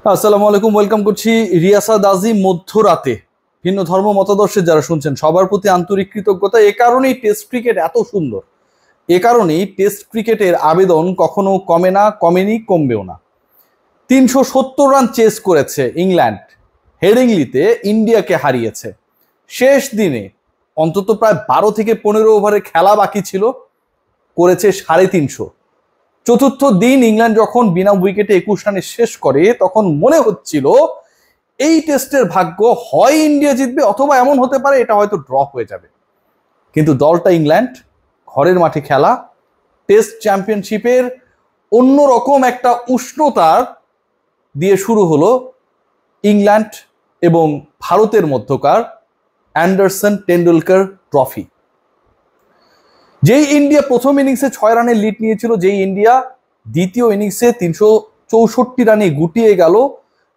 আসসালামু আলাইকুম, ওয়েলকাম করছি রিয়াসাদ আজিম মধ্যরাতে। ভিন্ন ধর্ম মতাদর্শের যারা শুনছেন সবার প্রতি আন্তরিক কৃতজ্ঞতা। এ কারণেই টেস্ট ক্রিকেট এত সুন্দর, এ কারণেই টেস্ট ক্রিকেটের আবেদন কখনো কমে না, কমেনি, কমবেও না। 370 রান চেস করেছে ইংল্যান্ড, হেডিংলিতে ইন্ডিয়াকে হারিয়েছে। শেষ দিনে অন্তত প্রায় 12 থেকে 15 ওভারের খেলা বাকি ছিল, করেছে 350। চতুর্থ দিন ইংল্যান্ড যখন বিনা উইকেটে 21 রানে শেষ করে তখন মনে হচ্ছিল এই টেস্টের ভাগ্য হয় ইন্ডিয়া জিতবে অথবা এমন হতে পারে এটা হয়তো ড্র হয়ে যাবে। কিন্তু দলটা ইংল্যান্ড, ঘরের মাঠে খেলা, টেস্ট চ্যাম্পিয়নশিপের অন্যরকম একটা উষ্ণতার দিয়ে শুরু হলো ইংল্যান্ড এবং ভারতের মধ্যকার অ্যান্ডারসন টেন্ডুলকার ট্রফি। যেই ইন্ডিয়া প্রথম ইনিংসে 6 রানের লিড নিয়েছিল, যেই ইন্ডিয়া দ্বিতীয় ইনিংসে 364 রানে গুটিয়ে গেল,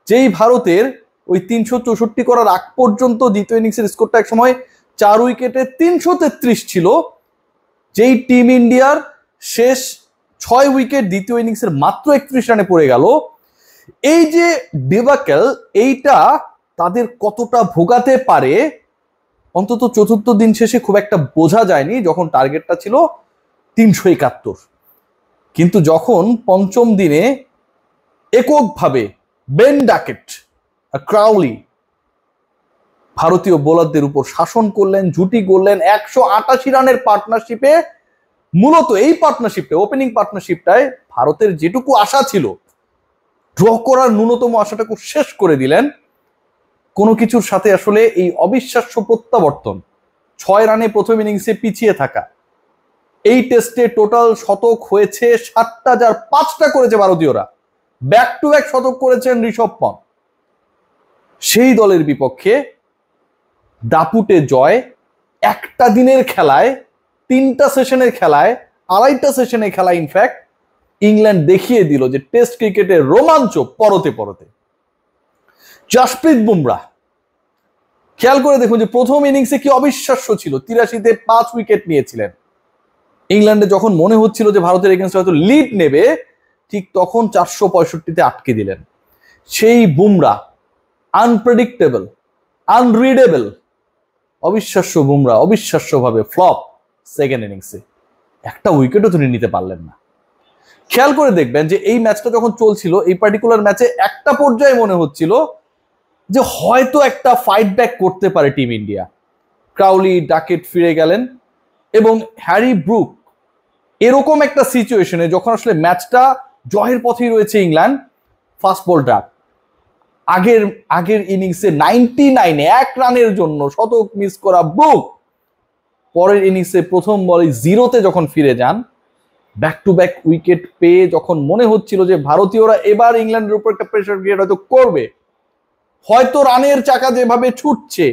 যেই ভারতের ওই 364 করার আগ পর্যন্ত দ্বিতীয় ইনিংসের স্কোরটা এক সময় 4 উইকেটে 333 ছিল, যেই টিম ইন্ডিয়ার শেষ 6 উইকেট দ্বিতীয় ইনিংসের মাত্র 31 রানে পড়ে গেল, এই যে ডিবাকেল, এইটা তাদের কতটা ভোগাতে পারে অন্তত চতুর্থ দিন শেষে খুব একটা বোঝা যায়নি, যখন টার্গেটটা ছিল 371। কিন্তু যখন পঞ্চম দিনে এককভাবে বেন ডাকেট, ক্রাউলি ভারতীয় বোলারদের উপর শাসন করলেন, জুটি করলেন 188 রানের পার্টনারশিপে। মূলত এই পার্টনারশিপটা, ওপেনিং পার্টনারশিপটায় ভারতের যেটুকু আশা ছিল, ড্র করার ন্যূনতম আশাটাকে শেষ করে দিলেন। কোনো কিছুর সাথে আসলে এই অবিশ্বাস্য প্রত্যাবর্তন, 6 রানে প্রথম ইনিংসে পিছিয়ে থাকা। এই টেস্টে টোটাল শতক হয়েছে 7টা, যার 5টা করেছে ভারতীয়রা। ব্যাক টু ব্যাক শতক করেছেন ঋষভ পন্থ। সেই দলের বিপক্ষে দাপুটে জয়, একটা দিনের খেলায়, 3টা সেশনের খেলায়, 2.5টা সেশনের খেলায় ইনফ্যাক্ট ইংল্যান্ড দেখিয়ে দিল যে টেস্ট ক্রিকেটের রোমাঞ্চ পরতে পরতে। জাসপ্রীত বুমরাহ, খেয়াল করে দেখুন যে প্রথম ইনিংসে কি অবিশ্বাস্য ছিল। 83-তে 5 উইকেট নিয়েছিলেন। ইংল্যান্ডে যখন মনে হচ্ছিল যে ভারতের এগেইনস্টে হয়তো লিড নেবে, ঠিক তখন 465-তে আটকে দিলেন। সেই বুমরাহ, আনপ্রেডিক্টেবল, আনরিডেবল, অবিশ্বাস্য বুমরাহ অবিশ্বাস্যভাবে ফ্লপ সেকেন্ড ইনিংসে। একটা উইকেটও তিনি নিতে পারলেন না। খেয়াল করে দেখবেন যে এই ম্যাচটা যখন চলছিল, এই পার্টিকুলার ম্যাচে একটা পর্যায়ে মনে হচ্ছিল যে হয়তো একটা ফাইট ব্যাক করতে পারে টিম ইন্ডিয়া। ক্রাউলি, ডাকেট ফিরে গেলেন এবং হ্যারি ব্রুক এরকম একটা সিচুয়েশনে যখন আসলে ম্যাচটা জয়ের পথেই রয়েছে ইংল্যান্ড, ফাস্ট বল ড্রাগ, আগের ইনিংসে 99 1 রানের জন্য শতক মিস করা ব্রুক পরের ইনিংসে প্রথম বলে 0-তে যখন ফিরে যান, ব্যাক টু ব্যাক উইকেট পেয়ে যখন মনে হচ্ছিল যে ভারতীয়রা এবার ইংল্যান্ডের উপর একটা প্রেসার ক্রিয়েট হয়তো করবে, হয়তো রানের চাকা যেভাবে ছুটছে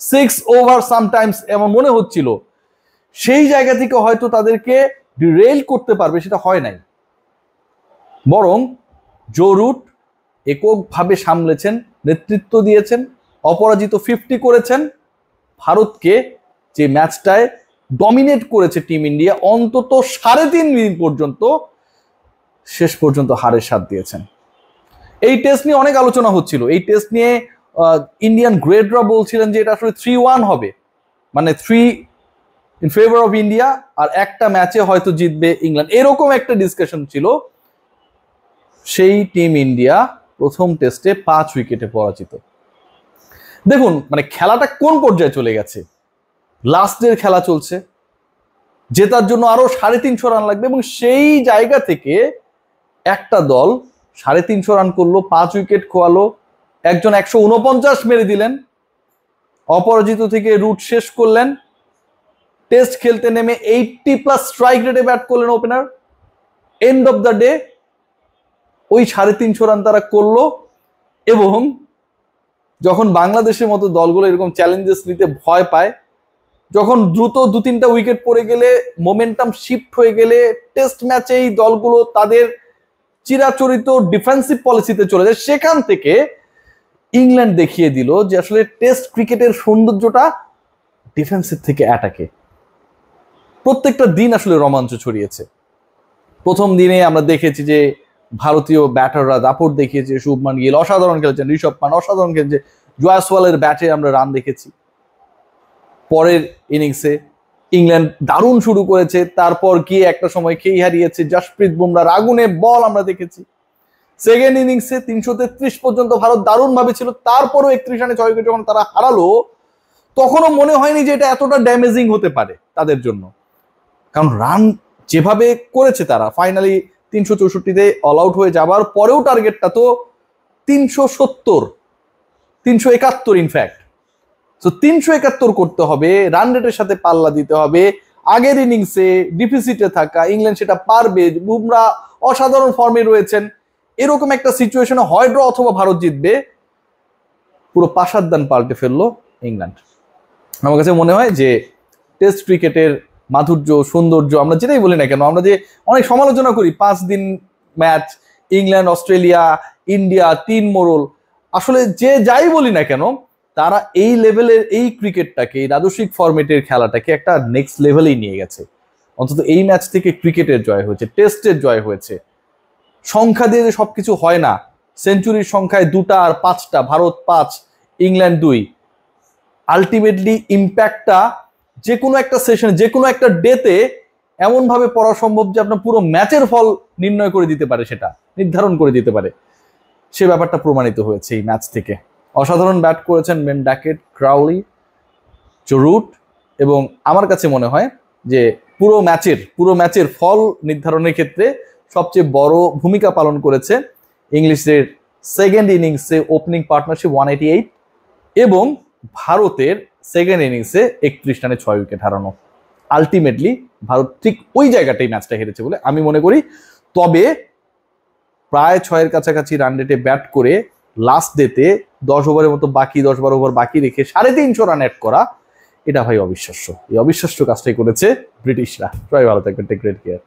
6 ওভার সামটাইমস এমন মনে হচ্ছিল, সেই জায়গা থেকে হয়তো তাদেরকে ডিরেল করতে পারবে, সেটা হয় নাই। বরং জো রুট এককভাবে সামলেছেন, নেতৃত্ব দিয়েছেন, অপরাজিত 50 করেছেন। ভারতকে যে ম্যাচটায় ডমিনেট করেছে টিম ইন্ডিয়া অন্তত 3.5 মিনিট পর্যন্ত, শেষ পর্যন্ত হারের স্বাদ দিয়েছেন। এই টেস্ট নিয়ে অনেক আলোচনা হচ্ছিল। এই টেস্ট নিয়ে ইন্ডিয়ান গ্রেডরা বলছিলেন যে এটা আসলে 3-1 হবে, মানে 3 ইন ফেভার অফ ইন্ডিয়া, আর একটা ম্যাচে হয়তো জিতবে ইংল্যান্ড, এরকম একটা ডিসকাশন ছিল। সেই টিম ইন্ডিয়া প্রথম টেস্টে 5 উইকেটে পরাজিত। দেখুন মানে খেলাটা কোন পর্যায়ে চলে গেছে। লাস্টের খেলা চলছে, জেতার জন্য আরো 350 রান লাগবে, এবং সেই জায়গা থেকে একটা দল 350 রান করলো, 5 উইকেট খোয়ালো, একজন 149 মেরে দিলেন, অপরাজিত থেকে রুট শেষ করলেন। টেস্ট খেলতে নেমে 80+ স্ট্রাইক রেটে ব্যাট করলেন opener. End of the day ওই 350 রান তারা করলো, এবং যখন বাংলাদেশের মতো দলগুলো এরকম চ্যালেঞ্জেস নিতে ভয় পায়, যখন দ্রুত 2-3টা উইকেট পড়ে গেলে, মোমেন্টাম শিফট হয়ে গেলে, টেস্ট ম্যাচে এই দলগুলো তাদের চিরাচরিত ডিফেন্সিভ পলিসিতে চলে যায়, সেখান থেকে ইংল্যান্ড দেখিয়ে দিল যে আসলে টেস্ট ক্রিকেটের সৌন্দর্যটা ডিফেন্সিভ থেকে অ্যাটাকে। প্রত্যেকটা দিন আসলে রোমাঞ্চ ছড়িয়েছে। প্রথম দিনে আমরা দেখেছি যে ভারতীয় ব্যাটাররা দাপট দেখিয়েছে, শুভমান গিল অসাধারণ খেলেছেন, ঋষভ পান্ট অসাধারণ খেলেছে, জয়সওয়ালের ব্যাটে আমরা রান দেখেছি। পরের ইনিংসে ইংল্যান্ড দারুণ শুরু করেছে, তারপর গিয়ে একটা সময় খেই হারিয়েছে, জসপ্রীত বুমরার আগুনে বল আমরা দেখেছি। সেকেন্ড ইনিংসে 333 পর্যন্ত ভারত দারুণ ভাবে ছিল, তারপরও 31 রানে 6 উইকেট যখন তারা হারালো, তখনও মনে হয়নি যে এটা এতটা ড্যামেজিং হতে পারে তাদের জন্য, কারণ রান যেভাবে করেছে তারা ফাইনালি 364-তে অল আউট হয়ে যাবার পরেও টার্গেটটা তো 370, 371 ইনফ্যাক্ট। তো 371 করতে হবে, রান রেটের সাথে পাল্লা দিতে হবে। আগের ইনিংসে ডিফিসিটে থাকা ইংল্যান্ড সেটা পারবে, বুমরা অসাধারণ ফর্মে রয়েছেন, এরকম একটা সিচুয়েশনে হয় ড্র অথবা ভারত জিতবে। পুরো পাশাদ্দান পাল্টে ফেললো ইংল্যান্ড। আমার কাছে মনে হয় যে টেস্ট ক্রিকেটের মাধুর্য, সৌন্দর্য, আমরা যেটাই বলি না কেন, আমরা যে অনেক সমালোচনা করি 5 দিন ম্যাচ, ইংল্যান্ড, অস্ট্রেলিয়া, ইন্ডিয়া, 3 মোড়ল, আসলে যে যাই বলি না কেন, তারা এই লেভেলের এই ক্রিকেটটাকে, এই রাজস্বিক ফরম্যাটের খেলাটাকে একটা নেক্সট লেভেলেই নিয়ে গেছে। অন্তত এই ম্যাচ থেকে ক্রিকেটের জয় হয়েছে, টেস্টের জয় হয়েছে। সংখ্যা দিয়ে যে সবকিছু হয় না, সেঞ্চুরির সংখ্যায় 2টা আর 5টা, ভারত 5, ইংল্যান্ড 2, আলটিমেটলি ইম্প্যাক্টটা যে কোনো একটা সেশন, যে কোনো একটা ডেতে এমন ভাবে পড়া সম্ভব যে আপনার পুরো ম্যাচের ফল নির্ণয় করে দিতে পারে, সেটা নির্ধারণ করে দিতে পারে। সে ব্যাপারটা প্রমাণিত হয়েছে এই ম্যাচ থেকে। অসাধারণ ব্যাট করেছেন বেন ড্যাকেট, ক্রাউলি, রুট, এবং আমার কাছে মনে হয় যে পুরো ম্যাচের ফল নির্ধারণের ক্ষেত্রে সবচেয়ে বড় ভূমিকা পালন করেছে ইংলিশের সেকেন্ড ইনিংসে ওপেনিং পার্টনারশিপ 188 এবং ভারতের সেকেন্ড ইনিংসে 31 রানে 6 উইকেট হারানো। আলটিমেটলি ভারত ঠিক ওই জায়গাটাই ম্যাচটা হেরেছে বলে আমি মনে করি। তবে প্রায় 6-এর কাছাকাছি রান রেটে ব্যাট করে লাস্ট ডেতে 10 ওভারের মতো বাকি, 10-12 ওভার বাকি রেখে 350 রান অ্যাড করা, এটা ভাই অবিশ্বাস্য। এই অবিশ্বাস্য কাজটাই করেছে ব্রিটিশরা। সবাই ভালো থাকবেন, টেক গ্রেট কেয়ার।